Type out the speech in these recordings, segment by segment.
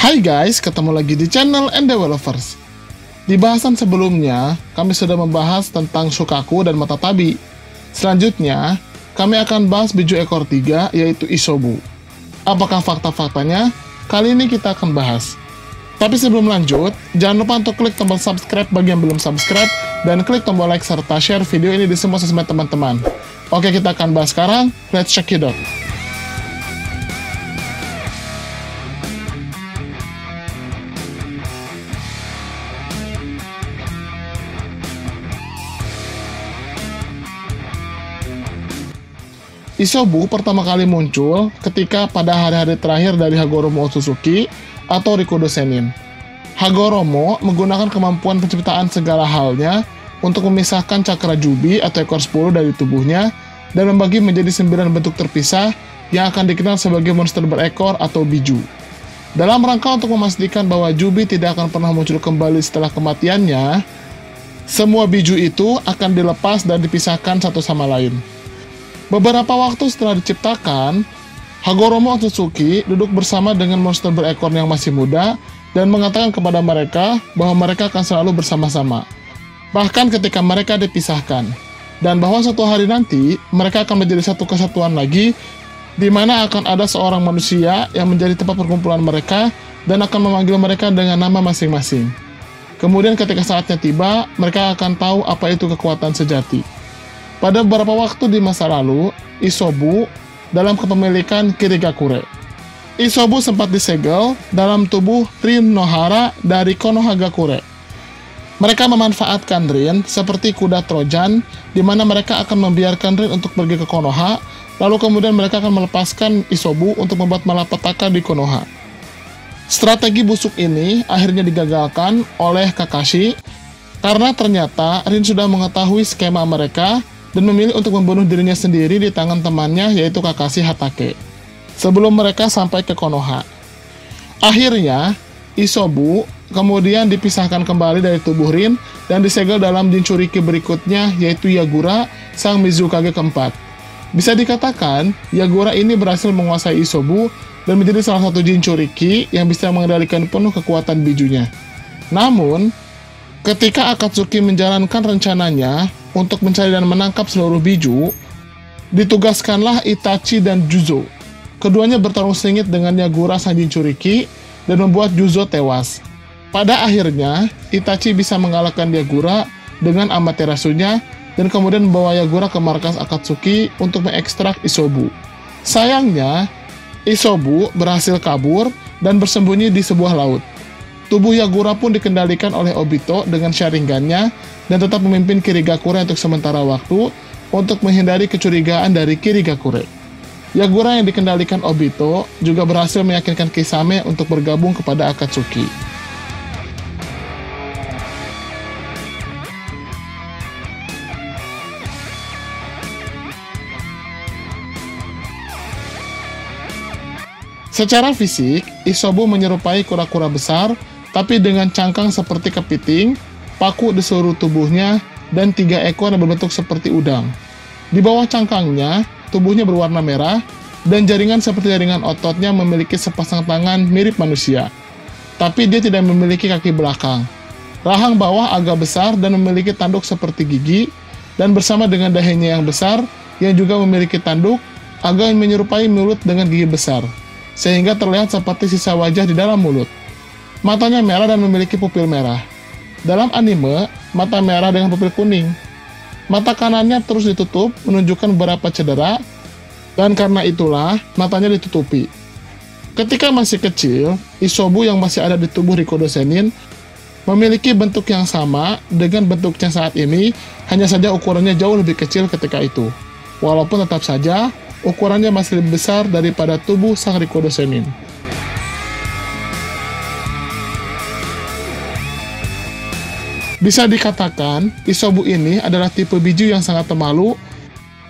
Hai guys, ketemu lagi di channel Endeavors. Di bahasan sebelumnya, kami sudah membahas tentang Shukaku dan Matatabi. Selanjutnya, kami akan bahas biju ekor 3, yaitu Isobu. Apakah fakta-faktanya? Kali ini kita akan bahas. Tapi sebelum lanjut, jangan lupa untuk klik tombol subscribe bagi yang belum subscribe, dan klik tombol like serta share video ini di semua sosmed teman-teman. Oke, kita akan bahas sekarang. Let's check it out. Isobu pertama kali muncul ketika pada hari-hari terakhir dari Hagoromo Otsutsuki atau Rikudo Sennin. Hagoromo menggunakan kemampuan penciptaan segala halnya untuk memisahkan cakra Jubi atau ekor 10 dari tubuhnya dan membagi menjadi 9 bentuk terpisah yang akan dikenal sebagai monster berekor atau biju. Dalam rangka untuk memastikan bahwa Jubi tidak akan pernah muncul kembali setelah kematiannya, semua biju itu akan dilepas dan dipisahkan satu sama lain. Beberapa waktu setelah diciptakan, Hagoromo Otsutsuki duduk bersama dengan monster berekor yang masih muda dan mengatakan kepada mereka bahwa mereka akan selalu bersama-sama, bahkan ketika mereka dipisahkan, dan bahwa suatu hari nanti mereka akan menjadi satu kesatuan lagi, di mana akan ada seorang manusia yang menjadi tempat perkumpulan mereka dan akan memanggil mereka dengan nama masing-masing. Kemudian ketika saatnya tiba, mereka akan tahu apa itu kekuatan sejati. Pada beberapa waktu di masa lalu, Isobu dalam kepemilikan Kirigakure. Isobu sempat disegel dalam tubuh Rin Nohara dari Konohagakure. Mereka memanfaatkan Rin seperti kuda Trojan, di mana mereka akan membiarkan Rin untuk pergi ke Konoha, lalu kemudian mereka akan melepaskan Isobu untuk membuat malapetaka di Konoha. Strategi busuk ini akhirnya digagalkan oleh Kakashi, karena ternyata Rin sudah mengetahui skema mereka dan memilih untuk membunuh dirinya sendiri di tangan temannya, yaitu Kakashi Hatake, sebelum mereka sampai ke Konoha. Akhirnya, Isobu kemudian dipisahkan kembali dari tubuh Rin dan disegel dalam Jinchuriki berikutnya, yaitu Yagura, sang Mizukage keempat. Bisa dikatakan, Yagura ini berhasil menguasai Isobu dan menjadi salah satu Jinchuriki yang bisa mengendalikan penuh kekuatan bijunya. Namun, ketika Akatsuki menjalankan rencananya untuk mencari dan menangkap seluruh biju, ditugaskanlah Itachi dan Juzo. Keduanya bertarung sengit dengan Yagura sang Jinchuriki dan membuat Juzo tewas. Pada akhirnya, Itachi bisa mengalahkan Yagura dengan Amaterasunya dan kemudian membawa Yagura ke markas Akatsuki untuk mengekstrak Isobu. Sayangnya, Isobu berhasil kabur dan bersembunyi di sebuah laut. Tubuh Yagura pun dikendalikan oleh Obito dengan Sharingan-nya dan tetap memimpin Kirigakure untuk sementara waktu untuk menghindari kecurigaan dari Kirigakure. Yagura yang dikendalikan Obito juga berhasil meyakinkan Kisame untuk bergabung kepada Akatsuki. Secara fisik, Isobu menyerupai kura-kura besar, tapi dengan cangkang seperti kepiting, paku di seluruh tubuhnya, dan 3 ekor yang berbentuk seperti udang. Di bawah cangkangnya, tubuhnya berwarna merah, dan jaringan seperti jaringan ototnya memiliki sepasang tangan mirip manusia. Tapi dia tidak memiliki kaki belakang. Rahang bawah agak besar dan memiliki tanduk seperti gigi, dan bersama dengan dahinya yang besar, yang juga memiliki tanduk, agak menyerupai mulut dengan gigi besar, sehingga terlihat seperti sisa wajah di dalam mulut. Matanya merah dan memiliki pupil merah. Dalam anime, mata merah dengan pupil kuning. Mata kanannya terus ditutup, menunjukkan beberapa cedera, dan karena itulah matanya ditutupi. Ketika masih kecil, Isobu yang masih ada di tubuh Rikudo Sennin memiliki bentuk yang sama dengan bentuknya saat ini, hanya saja ukurannya jauh lebih kecil ketika itu. Walaupun tetap saja, ukurannya masih lebih besar daripada tubuh sang Rikudo Sennin. Bisa dikatakan, Isobu ini adalah tipe biju yang sangat pemalu.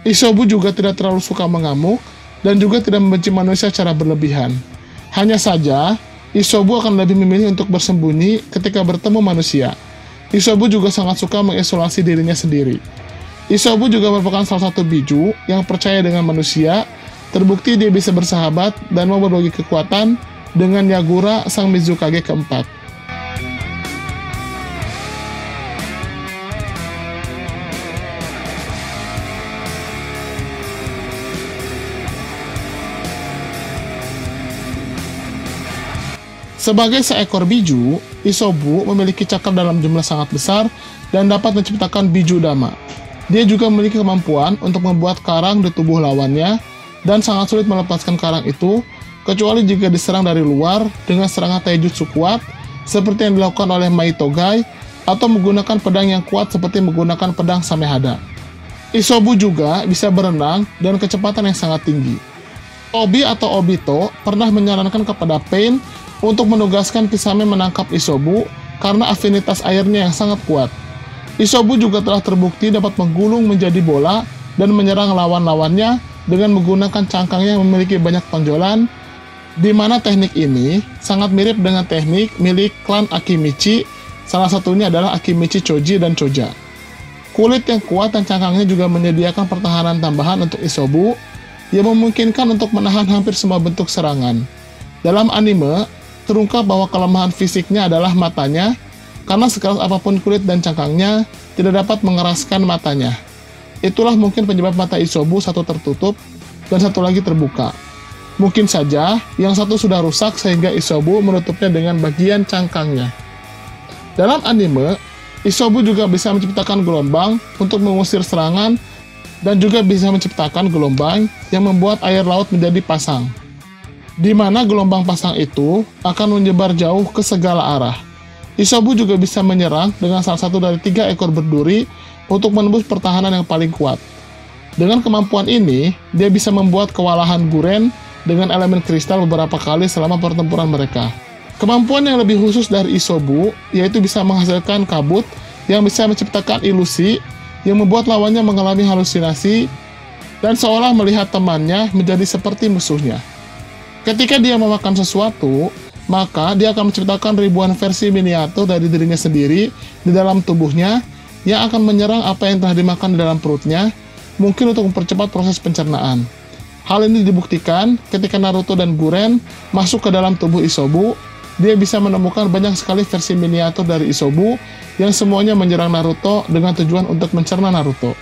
Isobu juga tidak terlalu suka mengamuk, dan juga tidak membenci manusia secara berlebihan. Hanya saja, Isobu akan lebih memilih untuk bersembunyi ketika bertemu manusia. Isobu juga sangat suka mengisolasi dirinya sendiri. Isobu juga merupakan salah satu biju yang percaya dengan manusia. Terbukti dia bisa bersahabat dan mau berbagi kekuatan dengan Yagura, sang Mizukage keempat. Sebagai seekor biju, Isobu memiliki cakra dalam jumlah sangat besar dan dapat menciptakan biju dama. Dia juga memiliki kemampuan untuk membuat karang di tubuh lawannya dan sangat sulit melepaskan karang itu, kecuali jika diserang dari luar dengan serangan taijutsu kuat seperti yang dilakukan oleh Mai Togai atau menggunakan pedang yang kuat seperti menggunakan pedang Samehada. Isobu juga bisa berenang dan kecepatan yang sangat tinggi. Obi atau Obito pernah menyarankan kepada Pain untuk menugaskan Kisame menangkap Isobu karena afinitas airnya yang sangat kuat. Isobu juga telah terbukti dapat menggulung menjadi bola dan menyerang lawan-lawannya dengan menggunakan cangkangnya yang memiliki banyak tonjolan, di mana teknik ini sangat mirip dengan teknik milik klan Akimichi, salah satunya adalah Akimichi Choji dan Choja. Kulit yang kuat dan cangkangnya juga menyediakan pertahanan tambahan untuk Isobu yang memungkinkan untuk menahan hampir semua bentuk serangan. Dalam anime, terungkap bahwa kelemahan fisiknya adalah matanya, karena sekeras apapun kulit dan cangkangnya tidak dapat mengeraskan matanya. Itulah mungkin penyebab mata Isobu satu tertutup dan satu lagi terbuka. Mungkin saja yang satu sudah rusak sehingga Isobu menutupnya dengan bagian cangkangnya. Dalam anime, Isobu juga bisa menciptakan gelombang untuk mengusir serangan dan juga bisa menciptakan gelombang yang membuat air laut menjadi pasang, di mana gelombang pasang itu akan menyebar jauh ke segala arah. Isobu juga bisa menyerang dengan salah satu dari 3 ekor berduri untuk menembus pertahanan yang paling kuat. Dengan kemampuan ini, dia bisa membuat kewalahan Guren dengan elemen kristal beberapa kali selama pertempuran mereka. Kemampuan yang lebih khusus dari Isobu yaitu bisa menghasilkan kabut yang bisa menciptakan ilusi yang membuat lawannya mengalami halusinasi dan seolah melihat temannya menjadi seperti musuhnya. Ketika dia memakan sesuatu, maka dia akan menciptakan ribuan versi miniatur dari dirinya sendiri di dalam tubuhnya yang akan menyerang apa yang telah dimakan di dalam perutnya, mungkin untuk mempercepat proses pencernaan. Hal ini dibuktikan ketika Naruto dan Guren masuk ke dalam tubuh Isobu. Dia bisa menemukan banyak sekali versi miniatur dari Isobu yang semuanya menyerang Naruto dengan tujuan untuk mencerna Naruto.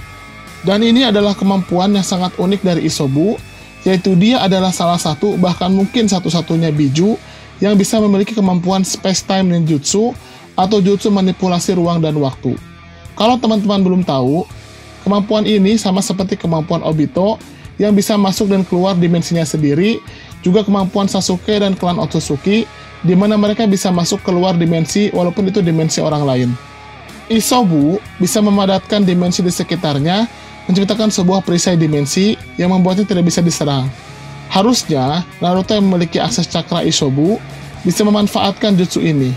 Dan ini adalah kemampuan yang sangat unik dari Isobu, yaitu dia adalah salah satu, bahkan mungkin satu-satunya biju yang bisa memiliki kemampuan space-time ninjutsu atau jutsu manipulasi ruang dan waktu. Kalau teman-teman belum tahu, kemampuan ini sama seperti kemampuan Obito yang bisa masuk dan keluar dimensinya sendiri, juga kemampuan Sasuke dan klan Otsutsuki, di mana mereka bisa masuk keluar dimensi walaupun itu dimensi orang lain. Isobu bisa memadatkan dimensi di sekitarnya, menciptakan sebuah perisai dimensi yang membuatnya tidak bisa diserang. Harusnya, Naruto yang memiliki akses cakra Isobu bisa memanfaatkan jutsu ini.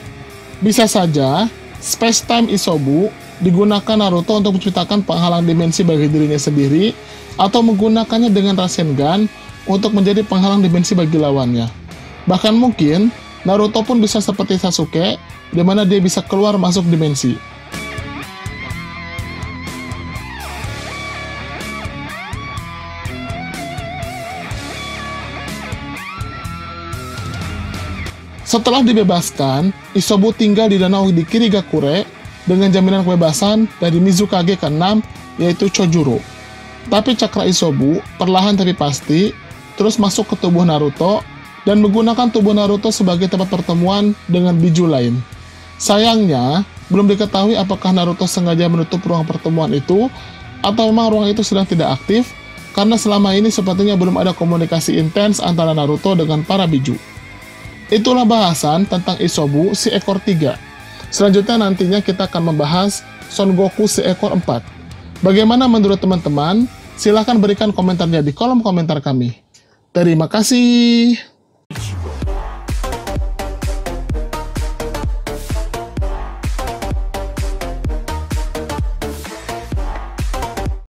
Bisa saja, space-time Isobu digunakan Naruto untuk menciptakan penghalang dimensi bagi dirinya sendiri, atau menggunakannya dengan Rasengan untuk menjadi penghalang dimensi bagi lawannya. Bahkan mungkin, Naruto pun bisa seperti Sasuke, di mana dia bisa keluar masuk dimensi. Setelah dibebaskan, Isobu tinggal di danau di Kirigakure dengan jaminan kebebasan dari Mizukage ke-6, yaitu Chojuro. Tapi cakra Isobu perlahan tapi pasti terus masuk ke tubuh Naruto dan menggunakan tubuh Naruto sebagai tempat pertemuan dengan biju lain. Sayangnya, belum diketahui apakah Naruto sengaja menutup ruang pertemuan itu atau memang ruang itu sedang tidak aktif, karena selama ini sepertinya belum ada komunikasi intens antara Naruto dengan para biju. Itulah bahasan tentang Isobu si ekor 3. Selanjutnya nantinya kita akan membahas Son Goku si ekor 4. Bagaimana menurut teman-teman? Silahkan berikan komentarnya di kolom komentar kami. Terima kasih.